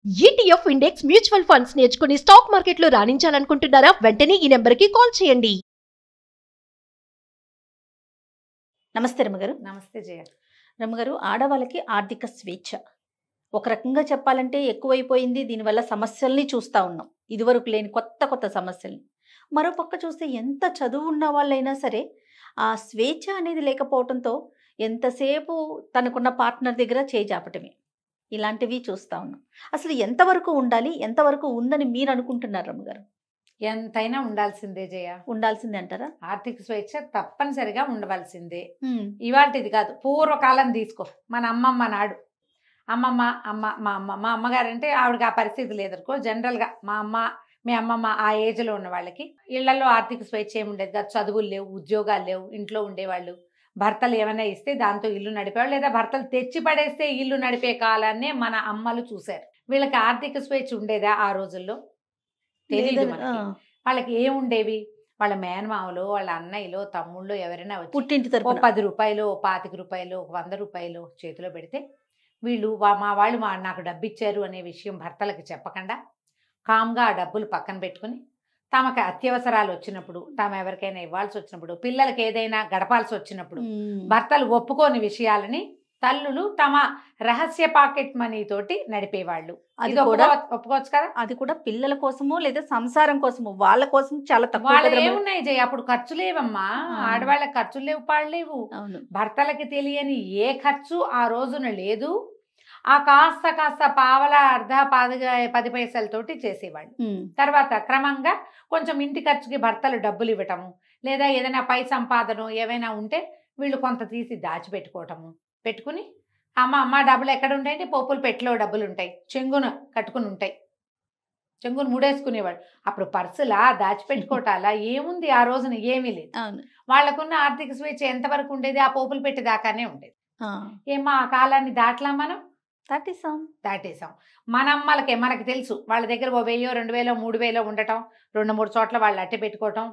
ETF index mutual funds నేర్చుకుని stock మార్కెట్లో రాణించాలనుకుంటున్నారా? వెంటనే ఈ నెంబర్కి కాల్ చేయండి. నమస్తే రమ్మగారు. నమస్తే జయ. రమ్మగారు, ఆడవాళ్ళకి ఆర్థిక స్వేచ్ఛ ఒక రకంగా చెప్పాలంటే ఎక్కువైపోయింది. దీనివల్ల సమస్యల్ని చూస్తూ ఉన్నాం, ఇదివరకు లేని కొత్త కొత్త సమస్యల్ని. మరోపక్క చూస్తే ఎంత చదువు ఉన్న వాళ్ళైనా సరే ఆ స్వేచ్ఛ అనేది లేకపోవడంతో ఎంతసేపు తనకున్న పార్ట్నర్ దగ్గర చేజాపటమే, ఇలాంటివి చూస్తూ ఉన్నాం. అసలు ఎంతవరకు ఉండాలి, ఎంతవరకు ఉందని మీరు అనుకుంటున్నారు రమ్మగారు? ఎంతైనా ఉండాల్సిందే జయ. ఉండాల్సిందే అంటారా? ఆర్థిక స్వేచ్ఛ తప్పనిసరిగా ఉండవలసిందే. ఇవాళది కాదు, పూర్వకాలం తీసుకో. మన అమ్మమ్మ నాడు మా అమ్మగారు అంటే ఆవిడకి ఆ పరిస్థితి లేదనుకో. జనరల్గా మా అమ్మ, మీ అమ్మమ్మ ఆ ఏజ్లో ఉన్న వాళ్ళకి ఇళ్లలో ఆర్థిక స్వేచ్ఛ ఏమి ఉండేది కాదు. చదువులు లేవు, ఉద్యోగాలు లేవు, ఇంట్లో ఉండేవాళ్ళు. భర్తలు ఏమైనా ఇస్తే దాంతో ఇల్లు నడిపేవాళ్ళు, లేదా భర్తలు తెచ్చి పడేస్తే ఇల్లు నడిపే కాలాన్నే మన అమ్మలు చూశారు. వీళ్ళకి ఆర్థిక స్వేచ్ఛ ఉండేదా ఆ రోజుల్లో? తెలియదు మనకి. వాళ్ళకి ఏముండేవి? వాళ్ళ మేనమామలో, వాళ్ళ అన్నయ్యలో, తమ్ముళ్ళు ఎవరైనా వచ్చి పుట్టింటి తరపున 10 రూపాయలు, 25 రూపాయలు, 100 రూపాయలు చేతిలో పెడితే వీళ్ళు మా వాళ్ళు నాకు డబ్బు ఇచ్చారు అనే విషయం భర్తలకు చెప్పకుండా కామ్గా ఆ డబ్బులు పక్కన పెట్టుకుని తమకు అత్యవసరాలు వచ్చినప్పుడు, తాము ఎవరికైనా ఇవ్వాల్సి వచ్చినప్పుడు, పిల్లలకి ఏదైనా గడపాల్సి వచ్చినప్పుడు భర్తలు ఒప్పుకోని విషయాలని తల్లులు తమ రహస్య పాకెట్ మనీ తోటి నడిపేవాళ్ళు. అది కూడా ఒప్పుకోవచ్చు కదా. అది కూడా పిల్లల కోసము లేదా సంసారం కోసము, వాళ్ళ కోసం చాలా తక్కువ. వాళ్ళు ఏమున్నాయి జయ, అప్పుడు ఖర్చు లేవమ్మా. ఆడవాళ్ళకి ఖర్చులు లేవు, పాడలేవు. భర్తలకి తెలియని ఏ ఖర్చు ఆ రోజున లేదు. ఆ కాస్త పావల అర్ధ 10 పైసలతోటి చేసేవాళ్ళు. తర్వాత క్రమంగా కొంచెం ఇంటి ఖర్చుకి భర్తలు డబ్బులు ఇవ్వటము, లేదా ఏదైనా పై సంపాదన ఏవైనా ఉంటే వీళ్ళు కొంత తీసి దాచిపెట్టుకోవటము. పెట్టుకుని అమ్మ డబ్బులు ఎక్కడ ఉంటాయంటే పోపులు పెట్టిలో డబ్బులు ఉంటాయి, చెంగున కట్టుకుని ఉంటాయి, చెంగును ముడేసుకునేవాడు. అప్పుడు పర్సులా దాచిపెట్టుకోవటాలా ఏముంది ఆ రోజున? ఏమీ లేదు. వాళ్ళకున్న ఆర్థిక స్వేచ్ఛ ఎంతవరకు ఉండేది? ఆ పోపులు పెట్టేదాకానే ఉండేది. ఏమో ఆ కాలాన్ని దాటలా మనం? దాటేసాం. మన అమ్మలకే మనకు తెలుసు. వాళ్ళ దగ్గర 1000, 2000, 3000 ఉండటం, 2-3 చోట్ల వాళ్ళు అట్టే పెట్టుకోవటం.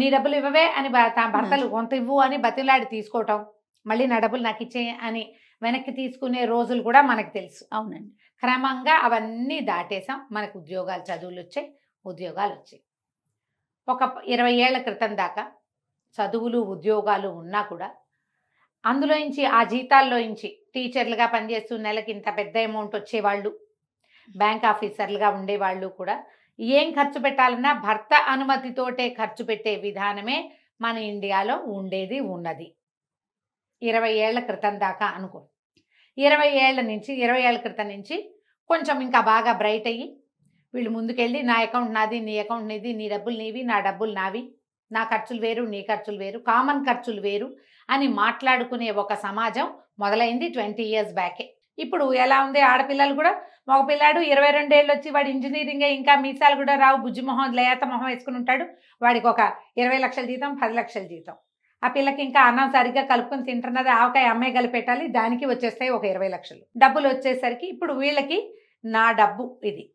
నీ డబ్బులు ఇవ్వవే అని భర్తలు కొంత ఇవ్వు అని బతిలాడి తీసుకోవటం, మళ్ళీ నా డబ్బులు నాకు ఇచ్చే అని వెనక్కి తీసుకునే రోజులు కూడా మనకు తెలుసు. అవునండి. క్రమంగా అవన్నీ దాటేసాం. మనకు ఉద్యోగాలు, చదువులు వచ్చాయి, ఉద్యోగాలు వచ్చాయి. ఒక 20 ఏళ్ల క్రితం దాకా చదువులు, ఉద్యోగాలు ఉన్నా కూడా అందులోంచి, ఆ జీతాల్లోంచి టీచర్లుగా పనిచేస్తూ నెలకి ఇంత పెద్ద అమౌంట్ వచ్చేవాళ్ళు, బ్యాంక్ ఆఫీసర్లుగా ఉండేవాళ్ళు కూడా ఏం ఖర్చు పెట్టాలన్నా భర్త అనుమతితోటే ఖర్చు పెట్టే విధానమే మన ఇండియాలో ఉండేది, ఉన్నది. 20 ఏళ్ల క్రితం దాకా అనుకో. 20 ఏళ్ల క్రితం నుంచి కొంచెం ఇంకా బాగా బ్రైట్ అయ్యి వీళ్ళు ముందుకెళ్ళి నా అకౌంట్ నాది, నీ అకౌంట్ నీది, నీ డబ్బులు నీవి, నా డబ్బులు నావి, నా ఖర్చులు వేరు, నీ ఖర్చులు వేరు, కామన్ ఖర్చులు వేరు అని మాట్లాడుకునే ఒక సమాజం మొదలైంది 20 years బ్యాకే. ఇప్పుడు ఎలా ఉంది? ఆడపిల్లలు కూడా, మగ పిల్లాడు 22 ఏళ్ళు వచ్చి వాడు ఇంజనీరింగే, ఇంకా మీసాలు కూడా రావు, బుజ్జి మొహం, లేత మొహం వేసుకుని ఉంటాడు. వాడికి ఒక 20 లక్షల జీతం, 10 లక్షల జీతం. ఆ పిల్లకి ఇంకా అన్నం సరిగ్గా కలుపుకొని తింటున్నది, ఆవకాయ అమ్మాయి కలిపెట్టాలి, దానికి వచ్చేస్తాయి ఒక 20 లక్షలు. డబ్బులు వచ్చేసరికి ఇప్పుడు వీళ్ళకి నా డబ్బు ఇది,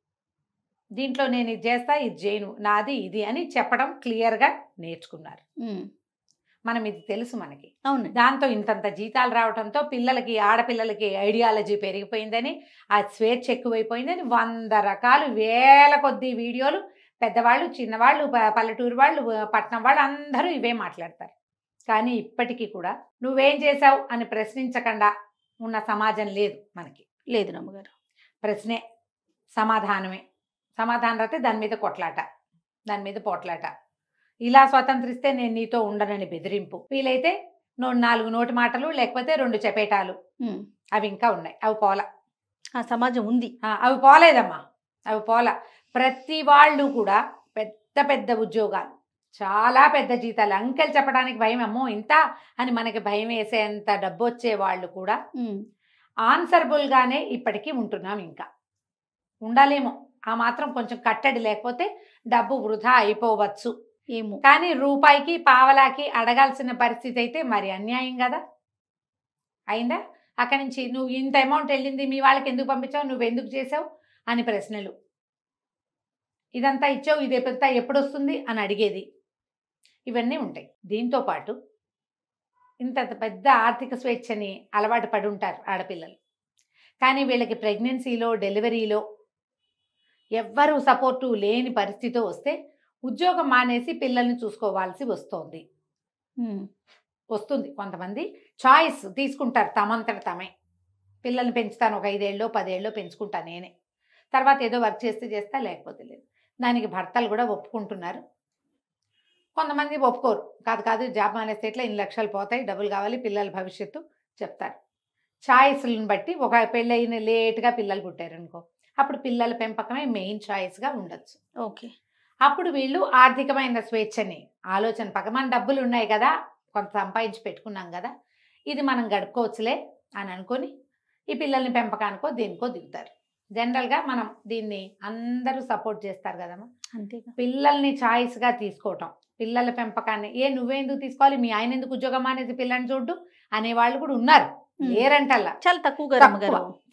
దీంట్లో నేను ఇది చేస్తా, ఇది చేయను, నాది ఇది అని చెప్పడం క్లియర్గా నేర్చుకున్నారు. మనం ఇది తెలుసు మనకి. అవును. దాంతో ఇంతంత జీతాలు రావడంతో పిల్లలకి, ఆడపిల్లలకి ఐడియాలజీ పెరిగిపోయిందని, ఆ స్వేచ్ఛ ఎక్కువైపోయిందని 100 రకాలు, వేల కొద్ది వీడియోలు, పెద్దవాళ్ళు, చిన్నవాళ్ళు, పల్లెటూరు వాళ్ళు, పట్నం వాళ్ళు అందరూ ఇవే మాట్లాడతారు. కానీ ఇప్పటికీ కూడా నువ్వేం చేసావు అని ప్రశ్నించకుండా ఉన్న సమాజం లేదు మనకి. లేదు రమ్మగారు. ప్రశ్నే సమాధానమే. సమాధానం అయితే దాని మీద కొట్లాట, దాని మీద పోట్లాట. ఇలా స్వతంత్రిస్తే నేను నీతో ఉండనని బెదిరింపు. వీలైతే 4 నోటి మాటలు, లేకపోతే 2 చపేటాలు. అవి ఇంకా ఉన్నాయి, అవి పోలా. ఆ సమాజం ఉంది, అవి పోలేదమ్మా, అవి పోలా. ప్రతి వాళ్ళు కూడా పెద్ద పెద్ద ఉద్యోగాలు, చాలా పెద్ద జీతాలు, అంకెలు చెప్పడానికి భయం, అమ్మో ఇంత అని మనకి భయం వేసేంత డబ్బు వచ్చే వాళ్ళు కూడా ఆన్సరబుల్గానే ఇప్పటికీ ఉంటున్నాం. ఇంకా ఉండాలేమో, ఆ మాత్రం కొంచెం కట్టడి లేకపోతే డబ్బు వృధా అయిపోవచ్చు ఏమో. కానీ రూపాయికి, పావలాకి అడగాల్సిన పరిస్థితి అయితే మరి అన్యాయం కదా. అయిందా? అక్కడి నుంచి నువ్వు ఇంత అమౌంట్ వెళ్ళింది, మీ వాళ్ళకి ఎందుకు పంపించావు, నువ్వు ఎందుకు చేసావు అని ప్రశ్నలు. ఇదంతా ఇచ్చావు, ఇది ఎప్పుడు వస్తుంది అని అడిగేది. ఇవన్నీ ఉంటాయి. దీంతో పాటు ఇంత పెద్ద ఆర్థిక స్వేచ్ఛని అలవాటు పడి ఉంటారు ఆడపిల్లలు. కానీ వీళ్ళకి ప్రెగ్నెన్సీలో డెలివరీలో ఎవ్వరూ సపోర్టు లేని పరిస్థితి వస్తే ఉద్యోగం మానేసి పిల్లల్ని చూసుకోవాల్సి వస్తుంది. కొంతమంది చాయిస్ తీసుకుంటారు, తమంతట తమే పిల్లల్ని పెంచుతాను, ఒక 5 ఏళ్ళో 10 ఏళ్ళో పెంచుకుంటాను నేనే, తర్వాత ఏదో వర్క్ చేస్తా లేకపోతే లేదు. దానికి భర్తలు కూడా ఒప్పుకుంటున్నారు. కొంతమంది ఒప్పుకోరు, కాదు జాబ్ మానేస్తే ఇట్లా ఇన్ని లక్షలు పోతాయి, డబ్బులు కావాలి, పిల్లల భవిష్యత్తు చెప్తారు. చాయిస్లను బట్టి ఒక పెళ్ళైన లేట్గా పిల్లలు పుట్టారనుకో, అప్పుడు పిల్లల పెంపకమే మెయిన్ చాయిస్గా ఉండొచ్చు. ఓకే. అప్పుడు వీళ్ళు ఆర్థికమైన స్వేచ్ఛని ఆలోచన పక్క, మన డబ్బులు ఉన్నాయి కదా, కొంత సంపాదించి పెట్టుకున్నాం కదా, ఇది మనం గడుపుకోవచ్చులే అని అనుకొని ఈ పిల్లల్ని పెంపకానికో దేనికో దిగుతారు. జనరల్గా మనం దీన్ని అందరూ సపోర్ట్ చేస్తారు కదమ్మా. అంతేగా. పిల్లల్ని చాయిస్గా తీసుకోవటం, పిల్లల పెంపకాన్ని నువ్వెందుకు తీసుకోవాలి, మీ ఆయన ఎందుకు ఉద్యోగం అనేది పిల్లని చూడ్డు అనేవాళ్ళు కూడా ఉన్నారు, లేరంటల్లా. చాలా తక్కువ,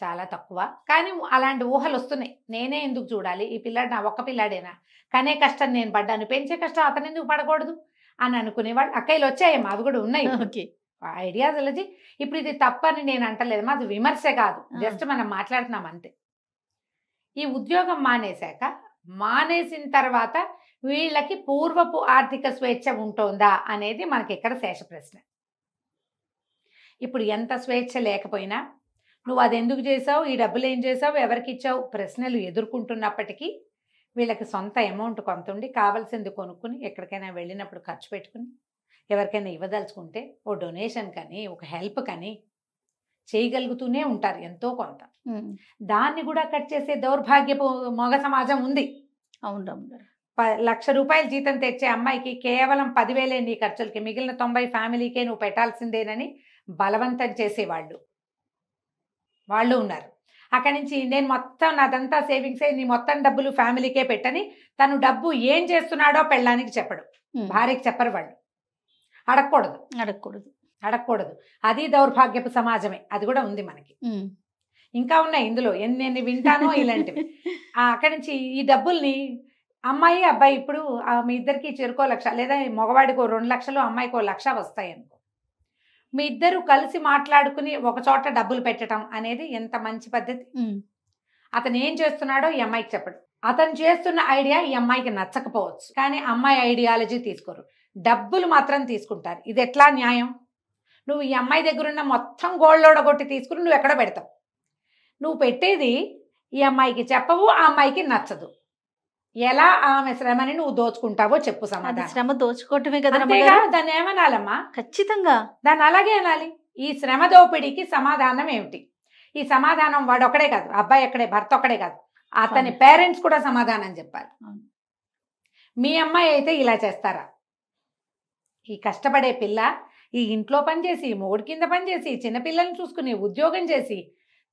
చాలా తక్కువ. కానీ అలాంటి ఊహలు వస్తున్నాయి. నేనే ఎందుకు చూడాలి, ఈ పిల్లాడు నా ఒక్క పిల్లాడేనా, కనే కష్టం నేను పడ్డాను, పెంచే కష్టం అతను ఎందుకు పడకూడదు అని అనుకునేవాళ్ళు అక్కయ్యలు వచ్చాయేమో, అవి కూడా ఉన్నాయి. ఐడియాలజీ. ఇప్పుడు ఇది తప్పని నేను అంటలేదు, అది విమర్శ కాదు, జస్ట్ మనం మాట్లాడుతున్నాం అంతే. ఈ ఉద్యోగం మానేసిన తర్వాత వీళ్ళకి పూర్వపు ఆర్థిక స్వేచ్ఛ ఉంటుందా అనేది మనకి ఇక్కడ శేష ప్రశ్న. ఇప్పుడు ఎంత స్వేచ్ఛ లేకపోయినా నువ్వు అది ఎందుకు చేసావు, ఈ డబ్బులు ఏం చేసావు, ఎవరికి ఇచ్చావు ప్రశ్నలు ఎదుర్కొంటున్నప్పటికీ వీళ్ళకి సొంత అమౌంట్ కొంత ఉండి కావాల్సింది కొనుక్కుని ఎక్కడికైనా వెళ్ళినప్పుడు ఖర్చు పెట్టుకుని ఎవరికైనా ఇవ్వదలుచుకుంటే ఓ డొనేషన్ కానీ ఒక హెల్ప్ కానీ చేయగలుగుతూనే ఉంటారు ఎంతో కొంత. దాన్ని కూడా కట్ చేసే దౌర్భాగ్యపు మగ సమాజం ఉంది. అవును. 1,00,000 రూపాయలు జీతం తెచ్చే అమ్మాయికి కేవలం 10,000 నీ ఖర్చులకి, మిగిలిన 90 ఫ్యామిలీకే నువ్వు పెట్టాల్సిందేనని బలవంతం చేసేవాళ్ళు వాళ్ళు ఉన్నారు. అక్కడి నుంచి నేను మొత్తం నాదంతా సేవింగ్స్ నీ మొత్తం డబ్బులు ఫ్యామిలీకే పెట్టని తను డబ్బు ఏం చేస్తున్నాడో పెళ్ళానికి చెప్పడు, భార్యకి చెప్పరు. వాళ్ళు అడగకూడదు. అది దౌర్భాగ్యపు సమాజమే, అది కూడా ఉంది మనకి. ఇంకా ఉన్నాయి ఇందులో ఎన్ని వింటానో ఇలాంటివి. అక్కడి నుంచి ఈ డబ్బుల్ని అమ్మాయి అబ్బాయి ఇప్పుడు మీ ఇద్దరికి చెరుకో 1,00,000 లేదా మగవాడికో 2 లక్షలు అమ్మాయికో 1,00,000 వస్తాయి అనుకో, మీ ఇద్దరు కలిసి మాట్లాడుకుని ఒక చోట డబ్బులు పెట్టడం అనేది ఎంత మంచి పద్ధతి. అతను ఏం చేస్తున్నాడో ఈ అమ్మాయికి చెప్పడు, అతను చేస్తున్న ఐడియా ఈ అమ్మాయికి నచ్చకపోవచ్చు, కానీ అమ్మాయి ఐడియాలజీ తీసుకోరు, డబ్బులు మాత్రం తీసుకుంటారు. ఇది ఎట్లా న్యాయం? నువ్వు ఈ అమ్మాయి దగ్గర ఉన్న మొత్తం గోల్డోడగొట్టి తీసుకుని నువ్వు ఎక్కడ పెడతావు? నువ్వు పెట్టేది ఈ అమ్మాయికి చెప్పవు, ఆ అమ్మాయికి నచ్చదు. ఎలా ఆమె శ్రమని నువ్వు దోచుకుంటావో చెప్పు సమాధానం. శ్రమ దోచుకోవటమే కదా, దాన్ని ఏమనాలమ్మా? ఖచ్చితంగా దాన్ని అలాగే అనాలి. ఈ శ్రమ దోపిడీకి సమాధానం ఏమిటి? ఈ సమాధానం వాడు ఒక్కడే కాదు, అబ్బాయి ఒక్కడే, భర్త ఒక్కడే కాదు, అతని పేరెంట్స్ కూడా సమాధానం చెప్పాలి. మీ అమ్మాయి అయితే ఇలా చేస్తారా? ఈ కష్టపడే పిల్ల ఈ ఇంట్లో పనిచేసి, మొగుడి కింద పనిచేసి, చిన్నపిల్లల్ని చూసుకుని, ఉద్యోగం చేసి,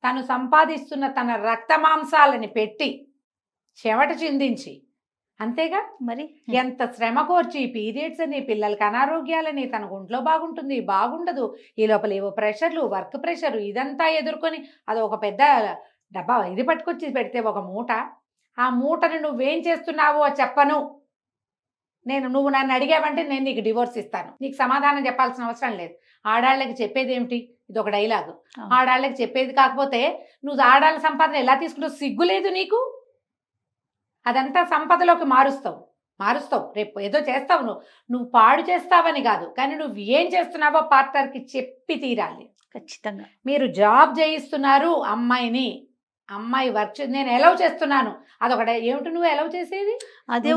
తను సంపాదిస్తున్న తన రక్త మాంసాలని పెట్టి చెమట చిందించి, అంతేగా మరి ఎంత శ్రమ కోర్చి పీరియడ్స్ అని, పిల్లలకి అనారోగ్యాలని, తన ఒంట్లో బాగుండదు, ఈ లోపల ఏవో ప్రెషర్లు, వర్క్ ప్రెషర్, ఇదంతా ఎదుర్కొని అది ఒక పెద్ద డబ్బా ఇది పట్టుకొచ్చి పెడితే ఒక మూట, ఆ మూటను నువ్వేం చేస్తున్నావో చెప్పను నువ్వు నన్ను అడిగావంటే నేను నీకు డివోర్స్ ఇస్తాను. నీకు సమాధానం చెప్పాల్సిన అవసరం లేదు. ఆడాళ్ళకి చెప్పేది ఏమిటి? ఇది ఒక డైలాగు. ఆడాళ్ళకి చెప్పేది కాకపోతే నువ్వు ఆడాళ్ళ సంపాదన ఎలా తీసుకుంటావు? సిగ్గు లేదు నీకు? అదంతా సంపదలోకి మారుస్తావు. రేపు ఏదో చేస్తావు, నువ్వు పాడు చేస్తావని కాదు, కానీ నువ్వు ఏం చేస్తున్నావో పార్ట్నర్కి చెప్పి తీరాలి. ఖచ్చితంగా. మీరు జాబ్ చేయిస్తున్నారు అమ్మాయి వర్క్ నేను ఎలౌ చేస్తున్నాను, అదొకటే. ఏమిటి నువ్వు ఎలౌ చేసేది? అదే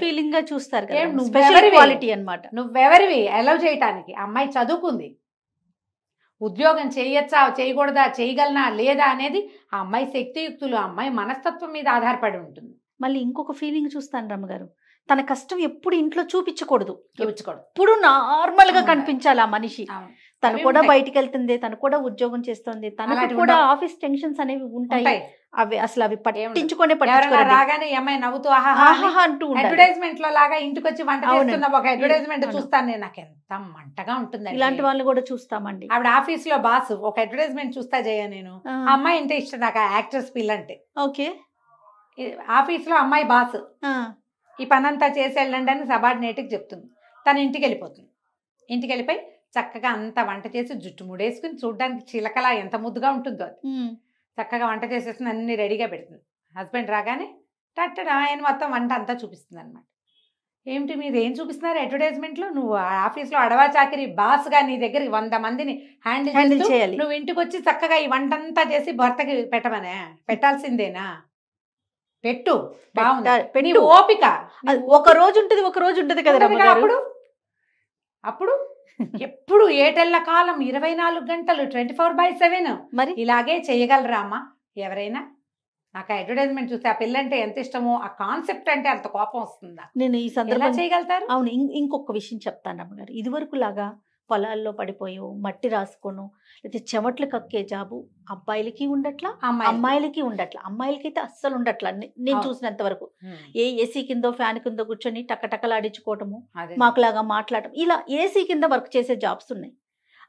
ఫీలింగ్ గా చూస్తారు, నువ్వెవరివి ఎలౌ చేయటానికి? అమ్మాయి చదువుకుంది, ఉద్యోగం చేయొచ్చా చేయకూడదా, చేయగలనా లేదా అనేది ఆ అమ్మాయి శక్తియుక్తులు, ఆ అమ్మాయి మనస్తత్వం మీద ఆధారపడి ఉంటుంది. మళ్ళీ ఇంకొక ఫీలింగ్ చూస్తాను రమ్మగారు, తన కష్టం ఎప్పుడు ఇంట్లో చూపించకూడదు, ఇప్పుడు నార్మల్ గా కనిపించాలి ఆ మనిషి. తను కూడా బయటికి వెళ్తుంది, తను కూడా ఉద్యోగం చేస్తుంది, తనకు కూడా ఆఫీస్ టెన్షన్స్ అనేవి ఉంటాయి. అవి పట్టించుకునే రాగానే అమ్మాయి నవ్వుతూ ఆహా అంటూ అడ్వర్టైజ్మెంట్ లో లాగా ఇంటికి వచ్చి వంట చేస్తున్న ఒక అడ్వర్టైజ్మెంట్ చూస్తాను నేను, నాకు ఎంత మంటగా ఉంటుంది. ఇలాంటి వాళ్ళని కూడా చూస్తామండి. ఆవిడ ఆఫీస్ లో బాస్ ఒక అడ్వర్టైజ్మెంట్ చూస్తా జయ నేను, అమ్మాయి అంటే ఇష్టం నాకు, యాక్ట్రెస్ పిల్ల అంటే. ఓకే. ఆఫీస్ లో అమ్మాయి బాస్ ఈ పనంతా చేసి వెళ్ళండి అని సబార్డినేట్కి చెప్తుంది. తను ఇంటికి వెళ్ళిపోతుంది. ఇంటికి వెళ్ళిపోయి చక్కగా అంతా వంట చేసి జుట్టు ముడేసుకుని చూడ్డానికి చిలకలా ఎంత ముద్దుగా ఉంటుందో అది. చక్కగా వంట చేసేస్తుంది, అన్ని రెడీగా పెడుతుంది. హస్బెండ్ రాగానే టట్టడ ఆయన మొత్తం వంట అంతా చూపిస్తుంది అనమాట. ఏమిటి మీరు ఏం చూపిస్తున్నారు అడ్వర్టైజ్మెంట్లో? నువ్వు ఆఫీస్లో అడవా చాకిరి బాస్గా నీ దగ్గరికి 100 మందిని హ్యాండిల్ హ్యాండిల్ చేస్తూ చేయాలి. నువ్వు ఇంటికి వచ్చి చక్కగా ఈ వంట అంతా చేసి భర్తకి పెట్టమనే? పెట్టాల్సిందేనా? పెట్టు, బాగుంది. పెట్టు. నీ ఓపిక అది ఒక రోజు ఉంటుంది, ఒక రోజు ఉంటుంది కదా ఉండదుగా రమ్మగారు. అప్పుడు అప్పుడు ఎప్పుడు ఏటెళ్ళ కాలం 24 గంటలు 24/7 మరి ఇలాగే చేయగలరా అమ్మా ఎవరైనా? నాకు అడ్వర్టైజ్మెంట్ చూస్తే ఆ పిల్లంటే ఎంత ఇష్టమో, ఆ కాన్సెప్ట్ అంటే అంత కోపం వస్తుందా? నేను ఈ ఎలా సందర్భం చేయగలుగుతారు? అవును, ఇంకొక విషయం చెప్తాను రమ్మగారు. ఇదివరకు లాగా పొలాల్లో పడిపోయో మట్టి రాసుకోను లేకపోతే చెమట్లు కక్కే జాబు అబ్బాయిలకి ఉండట్లా, అమ్మాయిలకి ఉండట్లా. అమ్మాయిలకైతే అస్సలు ఉండట్లా నేను అవును. చూసినంత వరకు. ఉమ్, ఏసీ కిందో ఫ్యాన్ కిందో కూర్చొని టకటకలాడించుకోవటము, అదే. మాకులాగా మాట్లాడటం, ఇలా ఏసీ కింద వర్క్ చేసే జాబ్స్ ఉన్నాయి.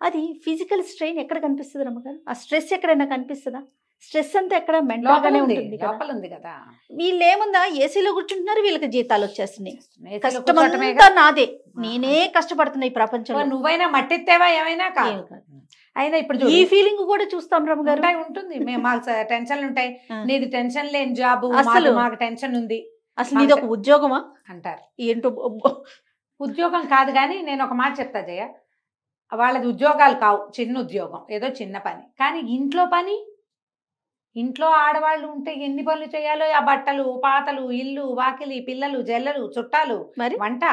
అది ఫిజికల్ స్ట్రెయిన్ ఎక్కడ కనిపిస్తుంది రమ్మగారు? ఆ స్ట్రెస్ ఎక్కడైనా కనిపిస్తుందా? స్ట్రెస్ అంతా ఎక్కడ మెంటల్ లోపల గానే ఉంది, ఉంటుంది కదా. లోపల ఉంది కదా. వీళ్ళు ఏముందా ఏసీలో కూర్చుంటున్నారు, వీళ్ళకి జీతాలు వచ్చేస్తున్నాయి. ఏసీలో కష్టం కూర్చోటమేగా. అంతా నాదే, నేనే కష్టపడుతున్నా ఈ ప్రపంచంలో. నువ్వైనా మట్టిత్తేవా ఏమైనా కాదు. ఏం కాదు. అయినా ఇప్పుడు ఈ చూడు, ఫీలింగ్ కూడా చూస్తాం రమ్మ గారు. ఉంటాయి, ఉంటుంది. మేము మాకు టెన్షన్లు ఉంటాయి. ఆ. నీది టెన్షన్ లేని జాబు, అసలు. మాకు టెన్షన్ ఉంది అసలు నీది ఒక ఉద్యోగమా అంటారు. ఏంటో ఉద్యోగం కాదు, కానీ నేను ఒక మాట చెప్తా జయ, వాళ్ళది ఉద్యోగాలు కావు, చిన్న ఉద్యోగం, ఏదో చిన్న పని. కానీ ఇంట్లో పని, ఇంట్లో ఆడవాళ్ళు ఉంటే ఎన్ని పనులు చేయాలో, ఆ బట్టలు పాతలు, ఇల్లు వాకిలి, పిల్లలు జల్లలు, చుట్టాలు, మరి వంట,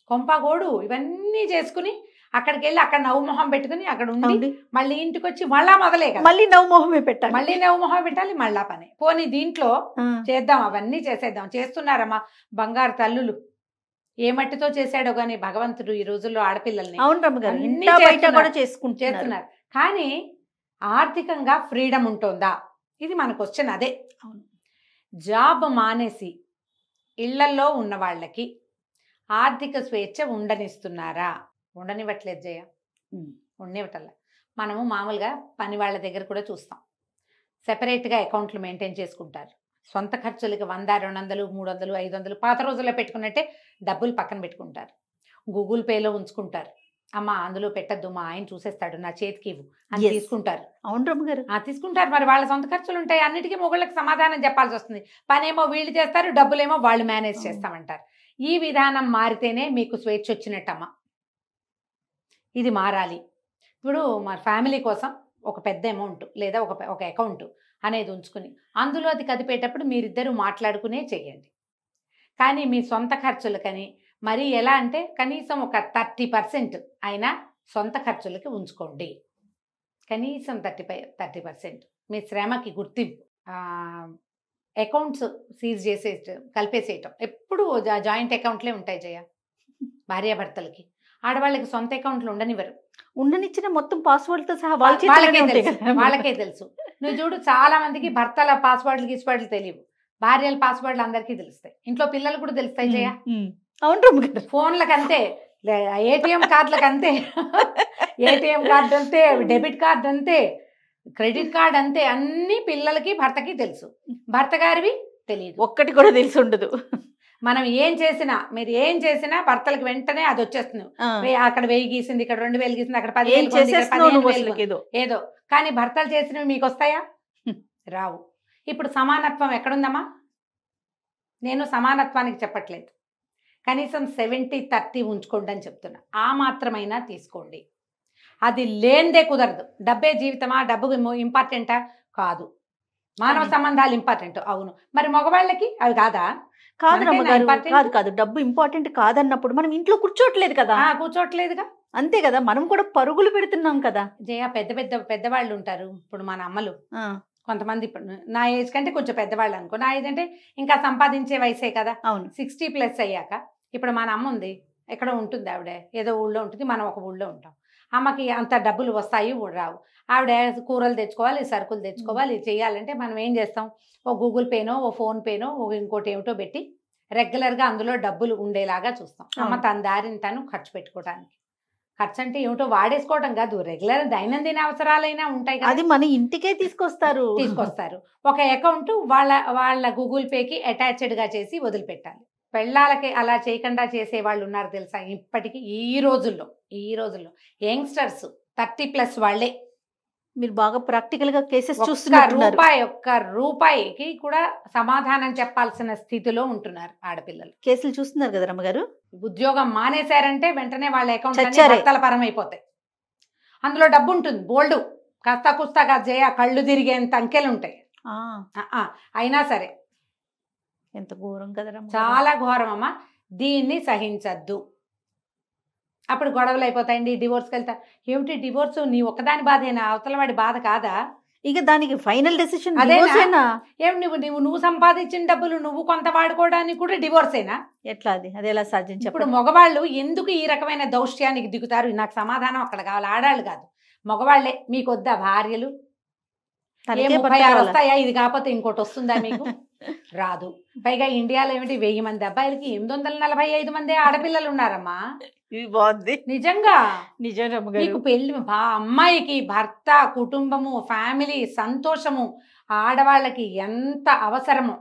కొంపగోడు, ఇవన్నీ చేసుకుని అక్కడికి వెళ్ళి అక్కడ నవ్వు మొహం పెట్టుకుని అక్కడ ఉండి అవును. మళ్ళీ ఇంటికి వచ్చి మళ్ళా మొదలే కదా, మళ్ళీ నవ్వు మొహమే పెట్టాలి. మళ్ళీ నవ్వు మొహం పెట్టాలి, మళ్ళా పని. పోనీ దీంట్లో ఆ. చేద్దాం, అవన్నీ చేసేద్దాం. చేస్తున్నారమ్మా బంగారు తల్లులు. ఏ మట్టితో చేశాడో గాని భగవంతుడు ఈ రోజుల్లో ఆడపిల్లల్ని అవును రమ్మ గారు, అన్నీ ఇంటా బయట చేస్తున్నారు. కూడా చేసుకుంటున్నారు. చేస్తున్నారు. కానీ ఆర్థికంగా ఫ్రీడమ్ ఉంటుందా? ఇది మన క్వశ్చన్. అదే అవును. జాబ్ మానేసి ఇళ్లల్లో ఉన్న వాళ్ళకి ఆర్థిక స్వేచ్ఛ ఉండనిస్తున్నారా? ఉండనివ్వట్లేదు జయ, ఉండనివ్వటల్లా. మనము మామూలుగా పని వాళ్ళ దగ్గర కూడా చూస్తాం, సెపరేట్గా అకౌంట్లు మెయింటైన్ చేసుకుంటారు. సొంత ఖర్చులకి 100, 200, 300, 500 పాత రోజుల్లో పెట్టుకున్నట్టే డబ్బులు పక్కన పెట్టుకుంటారు. గూగుల్ పేలో ఉంచుకుంటారు. అమ్మ అందులో పెట్టద్దు, మా ఆయన చూసేస్తాడు, నా చేతికి ఇవ్వు అని Yes. తీసుకుంటారు. అవును రమ్మ గారు. తీసుకుంటారు. మరి వాళ్ళ సొంత ఖర్చులు ఉంటాయి, అన్నిటికీ మొగుళ్ళకి సమాధానం చెప్పాల్సి వస్తుంది. పనేమో వీళ్ళు చేస్తారు, డబ్బులేమో వాళ్ళు మేనేజ్ చేస్తామంటారు. ఈ విధానం మారితేనే మీకు స్వేచ్ఛ వచ్చినట్టమ్మా. ఇది మారాలి. ఇప్పుడు మా ఫ్యామిలీ కోసం ఒక పెద్ద అమౌంట్ లేదా ఒక అకౌంట్ అనేది ఉంచుకుని అందులో అది కదిపేటప్పుడు మీరిద్దరూ మాట్లాడుకునే చేయండి. కానీ మీ సొంత ఖర్చులకని మరి ఎలా అంటే కనీసం ఒక 30% అయినా సొంత ఖర్చులకి ఉంచుకోండి. కనీసం 30% మీ శ్రమకి గుర్తింపు. అకౌంట్స్ సీజ్ కలిపేసేయటం. ఎప్పుడు జాయింట్ అకౌంట్లే ఉంటాయి జయ భార్యాభర్తలకి. ఆడవాళ్ళకి సొంత అకౌంట్లు ఉండనివ్వరు. ఉండనిచ్చిన మొత్తం పాస్వర్డ్తో సహా వాళ్ళకే తెలుసు. నువ్వు చూడు, చాలా మందికి భర్తల పాస్వర్డ్లు తెలియవు, భార్యల పాస్వర్డ్లు అందరికీ తెలుస్తాయి. ఇంట్లో పిల్లలు కూడా తెలుస్తాయి జయ. అవును రమ్మ గారు. ఫోన్లకు అంతే, ఏటీఎం కార్డులకు అంతే, ఏటీఎం కార్డు అంతే, డెబిట్ కార్డు అంతే, క్రెడిట్ కార్డు అంతే. అన్ని పిల్లలకి భర్తకి తెలుసు, భర్త గారివి తెలియదు. ఒక్కటి కూడా తెలిసి ఉండదు. మనం ఏం చేసినా, మీరు ఏం చేసినా భర్తలకు వెంటనే అది వచ్చేస్తుంది. అక్కడ 1000 గీసింది, ఇక్కడ 2000 గీసింది, అక్కడ 10,000 ఏదో. కానీ భర్తలు చేసినవి మీకు వస్తాయా? రావు. ఇప్పుడు సమానత్వం ఎక్కడుందమ్మా? నేను సమానత్వానికి చెప్పట్లేదు, కనీసం 70-30 ఉంచుకోండి అని చెప్తున్నా. ఆ మాత్రమైనా తీసుకోండి. అది లేనిదే కుదరదు. డబ్బే జీవితమా? డబ్బు ఇంపార్టెంటా? కాదు. మానవ సంబంధాలు ఇంపార్టెంట్. అవును. మరి మగవాళ్ళకి అవి కాదా? కాదు రమ్మగారు, కాదు. డబ్బు ఇంపార్టెంట్ కాదన్నప్పుడు మనం ఇంట్లో కూర్చోట్లేదు కదా. కూర్చోట్లేదుగా. అంతే కదా, మనం కూడా పరుగులు పెడుతున్నాం కదా జయ. పెద్దవాళ్ళు ఉంటారు. ఇప్పుడు మన అమ్మలు కొంతమంది, నా ఏజ్ కంటే కొంచెం పెద్దవాళ్ళు అనుకో. నా ఏజ్ అంటే ఇంకా సంపాదించే వయసే కదా. అవును. 60+ అయ్యాక ఇప్పుడు మన అమ్మ ఉంది, ఎక్కడో ఉంటుంది, ఆవిడ ఏదో ఊళ్ళో ఉంటుంది, మనం ఒక ఊళ్ళో ఉంటాం. అమ్మకి అంత డబ్బులు వస్తాయి రావు. ఆవిడ కూరలు తెచ్చుకోవాలి, సరుకులు తెచ్చుకోవాలి, చేయాలంటే మనం ఏం చేస్తాం? ఓ గూగుల్ పేనో, ఓ ఫోన్ పేనో, ఇంకోటి ఏమిటో పెట్టి రెగ్యులర్గా అందులో డబ్బులు ఉండేలాగా చూస్తాం. అమ్మ తన దారిని తను ఖర్చు పెట్టుకోవడానికి. ఖర్చు అంటే ఏమిటో వాడేసుకోవటం కాదు, రెగ్యులర్ దైనందిన అవసరాలైనా ఉంటాయి కదా, అది మన ఇంటికే తీసుకొస్తారు. ఒక అకౌంట్ వాళ్ళ గూగుల్ పేకి అటాచ్డ్గా చేసి వదిలిపెట్టాలి. పెళ్ళాలకి అలా చేయకుండా చేసే వాళ్ళు ఉన్నారు తెలుసా ఇప్పటికీ. ఈ రోజుల్లో యంగ్స్టర్స్ 30+ వాళ్ళే మీరు బాగా ప్రాక్టికల్ గా కేసెస్ ఒక్క చూస్తున్నారు. రూపాయికి కూడా సమాధానం చెప్పాల్సిన స్థితిలో ఉంటున్నారు ఆడపిల్లలు. కేసులు చూస్తున్నారు కదా రమ్మగారు. ఉద్యోగం మానేశారంటే వెంటనే వాళ్ళ అకౌంట్ చచ్చారే. భర్తల పరం అయిపోతాయి. అందులో డబ్బు ఉంటుంది బోల్డు, కాస్త కుస్తాగా జయ కళ్ళు తిరిగేంత అంకెలు ఉంటాయి. అయినా సరే ఎంత ఘోరం కదా రమ్మగారు. చాలా ఘోరం అమ్మా. దీన్ని సహించద్దు. అప్పుడు గొడవలు అయిపోతాయండి, డివోర్స్కి వెళ్తా. ఏమిటి డివోర్స్? నీ ఒక్కదాని బాధేనా? అవతల వాడి బాధ కాదా? ఇక దానికి ఫైనల్ డెసిషన్ అదేనా? ఏం నువ్వు సంపాదించిన డబ్బులు నువ్వు కొంత వాడుకోవడానికి కూడా డివోర్సేనా? ఎట్లా అది ఎలా సాధ్యం ఇప్పుడు చెప్పండి. మగవాళ్ళు ఎందుకు ఈ రకమైన దౌష్ట్యానికి దిగుతారు? నాకు సమాధానం అక్కడ కావాలి. ఆడాళ్ళు కాదు, మగవాళ్లే. మీకు వద్దా భార్యలు? తనకే 36 భర్త కావాలా? వస్తాయా? ఇది కాకపోతే ఇంకోటి వస్తుందా మీకు? రాదు. పైగా ఇండియాలో ఏమిటి 1000 మంది అబ్బాయిలకి 845 మంది ఆడపిల్లలు ఉన్నారమ్మా. ఇది బాగుంది నిజంగా. నిజం రమ్మగారు. మీకు పెళ్లి అమ్మాయికి భర్త, కుటుంబము, ఫ్యామిలీ, సంతోషము ఆడవాళ్ళకి ఎంత అవసరమో,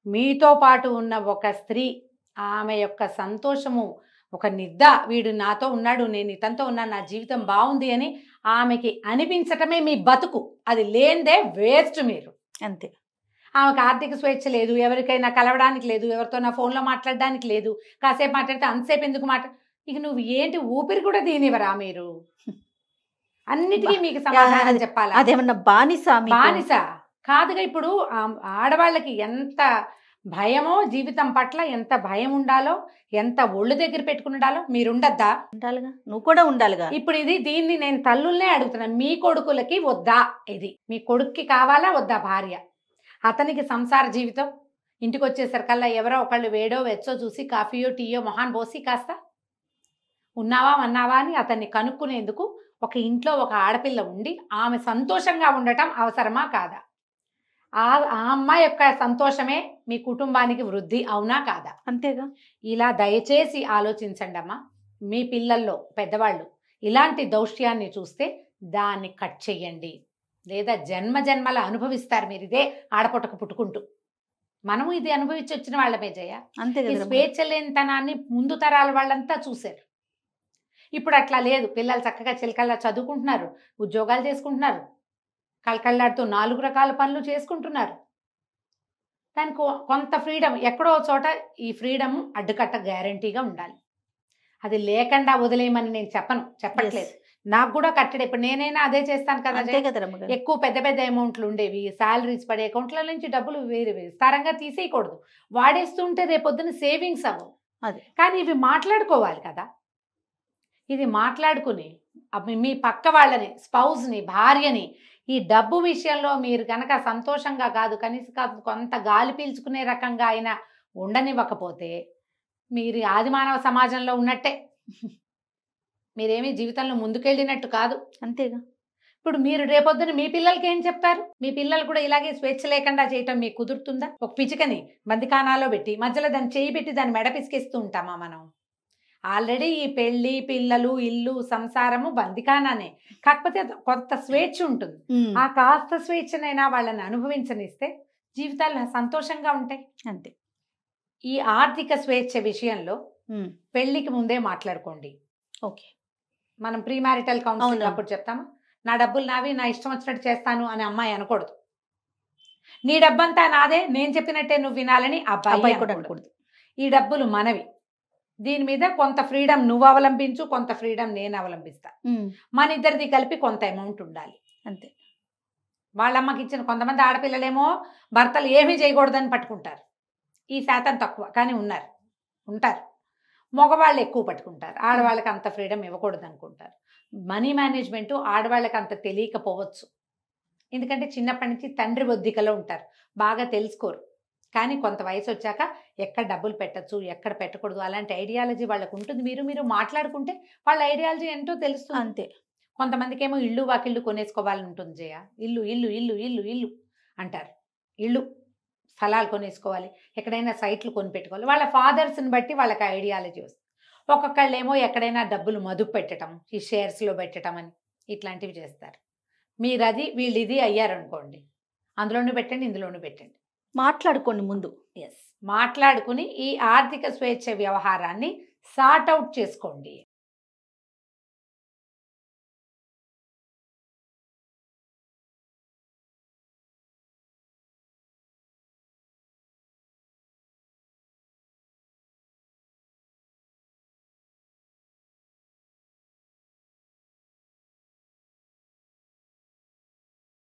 మీతో పాటు ఉన్న ఒక స్త్రీ ఆమె యొక్క సంతోషము, ఒక నిద్ద, వీడు నాతో ఉన్నాడు, నేను ఇతనితో ఉన్నాను, నా జీవితం బాగుంది అని ఆమెకి అనిపించటమే మీ బతుకు. అది లేనిదే వేస్ట్ మీరు. అంతే. ఆమెకు ఆర్థిక స్వేచ్ఛ లేదు, ఎవరికైనా కలవడానికి లేదు, ఎవరితో నా ఫోన్లో మాట్లాడడానికి లేదు. కాసేపు మాట్లాడితే అంతసేపు ఎందుకు ఇక నువ్వు ఏంటి ఊపిరి కూడా దీనివరా మీరు? అన్నిటికీ మీకు సమాధానం చెప్పాలా? అదేమన్నా బానిస? బానిస కాదుగా. ఇప్పుడు ఆడవాళ్ళకి ఎంత భయమో, జీవితం పట్ల ఎంత భయం ఉండాలో, ఎంత ఒళ్ళు దగ్గర పెట్టుకుని ఉండాలో మీరుండద్దా? ఉండాలిగా, నువ్వు కూడా ఉండాలిగా. ఇప్పుడు దీన్ని నేను తల్లుల్నే అడుగుతున్నాను. మీ కొడుకులకి వద్దా? ఇది మీ కొడుక్కి కావాలా వద్దా భార్య? అతనికి సంసార జీవితం, ఇంటికి వచ్చేసరికల్లా ఎవరో ఒకళ్ళు వేడో వెచ్చో చూసి కాఫీయో టీయో మొహాన్ పోసి కాస్త ఉన్నావా అన్నావా అని అతన్ని కనుక్కునేందుకు ఒక ఇంట్లో ఒక ఆడపిల్ల ఉండి ఆమె సంతోషంగా ఉండటం అవసరమా కాదా? ఆ అమ్మాయి యొక్క సంతోషమే మీ కుటుంబానికి వృద్ధి, అవునా కాదా? అంతేగా. ఇలా దయచేసి ఆలోచించండి అమ్మా. మీ పిల్లల్లో పెద్దవాళ్ళు ఇలాంటి దౌష్ట్యాన్ని చూస్తే దాన్ని కట్ చెయ్యండి, లేదా జన్మ జన్మల అనుభవిస్తారు మీరు ఇదే ఆడపొట్టకు పుట్టుకుంటూ. మనము ఇది అనుభవించి వచ్చిన వాళ్ళమే జయ. అంతే ఈ కదా. స్వేచ్ఛ లేనితనాన్ని ముందు తరాల వాళ్ళంతా చూశారు. ఇప్పుడు అట్లా లేదు. పిల్లలు చక్కగా చిలకల్లా చదువుకుంటున్నారు, ఉద్యోగాలు చేసుకుంటున్నారు, కళకళ్ళాడుతూ 4 రకాల పనులు చేసుకుంటున్నారు. దానికి కొంత ఫ్రీడమ్ ఎక్కడో చోట, ఈ ఫ్రీడమ్ అడ్డుకట్ట గ్యారంటీగా ఉండాలి. అది లేకుండా వదిలేయమని నేను చెప్పట్లేదు. నాకు కూడా కట్టడే. ఇప్పుడు నేనైనా అదే చేస్తాను కదా. అంతే కదా రమ్మగారు. ఎక్కువ పెద్ద పెద్ద అమౌంట్లు ఉండేవి, శాలరీస్ పడే అకౌంట్ల నుంచి డబ్బులు వేరే విస్తారంగా తీసేయకూడదు. వాడేస్తుంటే రేపొద్దున సేవింగ్స్ అవ్వవు. అదే. కానీ ఇవి మాట్లాడుకోవాలి కదా. ఇది మాట్లాడుకుని మీ పక్క వాళ్ళని, స్పౌస్ని, భార్యని ఈ డబ్బు విషయంలో మీరు కనుక సంతోషంగా కాదు, కనీసం కొంత గాలి పీల్చుకునే రకంగా అయినా ఉండనివ్వకపోతే మీరు ఆదిమానవ సమాజంలో ఉన్నట్టే. మీరేమీ జీవితంలో ముందుకెళ్ళినట్టు కాదు. అంతేగా. ఇప్పుడు మీరు రేపొద్దున మీ పిల్లలకి ఏం చెప్తారు? మీ పిల్లలు కూడా ఇలాగే స్వేచ్ఛ లేకుండా చేయటం మీకు కుదురుతుందా? ఒక పిచికని బందికానాలో పెట్టి మధ్యలో దాన్ని చేయి పెట్టి దాన్ని మెడ పిసికేస్తూ ఉంటామా మనం? ఆల్రెడీ ఈ పెళ్లి, పిల్లలు, ఇల్లు, సంసారము బందికానానే. కాకపోతే కొంత స్వేచ్ఛ ఉంటుంది. ఆ కాస్త స్వేచ్ఛనైనా వాళ్ళని అనుభవించనిస్తే జీవితాలు సంతోషంగా ఉంటాయి. అంతే. ఈ ఆర్థిక స్వేచ్ఛ విషయంలో పెళ్లికి ముందే మాట్లాడుకోండి. ఓకే. మనం ప్రీ మ్యారిటల్ కౌన్సిలింగ్ అప్పుడు చెప్తామా, నా డబ్బులు నావి, నా ఇష్టం వచ్చినట్టు చేస్తాను అని అమ్మాయి అనకూడదు. నీ డబ్బంతా నాదే, నేను చెప్పినట్టే నువ్వు వినాలని అబ్బాయి కూడా అనకూడదు. ఈ డబ్బులు మనవి, దీని మీద కొంత ఫ్రీడమ్ నువ్వు అవలంబించు, కొంత ఫ్రీడమ్ నేను అవలంబిస్తా, మన ఇద్దరిది కలిపి కొంత అమౌంట్ ఉండాలి. అంతే. వాళ్ళమ్మకి ఇచ్చిన కొంతమంది ఆడపిల్లలేమో భర్తలు ఏమీ చేయకూడదని పట్టుకుంటారు. ఈ శాతం తక్కువ, కానీ ఉంటారు. మగవాళ్ళు ఎక్కువ పట్టుకుంటారు. ఆడవాళ్ళకి అంత ఫ్రీడమ్ ఇవ్వకూడదు అనుకుంటారు. మనీ మేనేజ్మెంట్ ఆడవాళ్ళకి అంత తెలియకపోవచ్చు. ఎందుకంటే చిన్నప్పటి నుంచి తండ్రి ఒద్దికలో ఉంటారు, బాగా తెలుసుకోరు. కానీ కొంత వయసు వచ్చాక ఎక్కడ డబ్బులు పెట్టచ్చు, ఎక్కడ పెట్టకూడదు, అలాంటి ఐడియాలజీ వాళ్ళకు ఉంటుంది. మీరు మాట్లాడుకుంటే వాళ్ళ ఐడియాలజీ ఏంటో తెలుస్తుంది. అంతే. కొంతమందికి ఏమో ఇల్లు వాకిళ్ళు కొనేసుకోవాలని ఉంటుంది జయ. ఇల్లు ఇల్లు ఇల్లు ఇల్లు ఇల్లు అంటారు. ఇల్లు స్థలాలు కొనేసుకోవాలి, ఎక్కడైనా సైట్లు కొనిపెట్టుకోవాలి. వాళ్ళ ఫాదర్స్ని బట్టి వాళ్ళకి ఐడియాలజీ వస్తుంది. ఒక్కొక్కళ్ళు ఏమో ఎక్కడైనా డబ్బులు మదుపు పెట్టడం, ఈ షేర్స్లో పెట్టడం అని ఇట్లాంటివి చేస్తారు. మీరు అది వీళ్ళు ఇది అయ్యారనుకోండి, అందులోనూ పెట్టండి, ఇందులోనూ పెట్టండి. మాట్లాడుకోండి ముందు. మాట్లాడుకుని ఈ ఆర్థిక స్వేచ్ఛ వ్యవహారాన్ని సార్ట్ అవుట్ చేసుకోండి.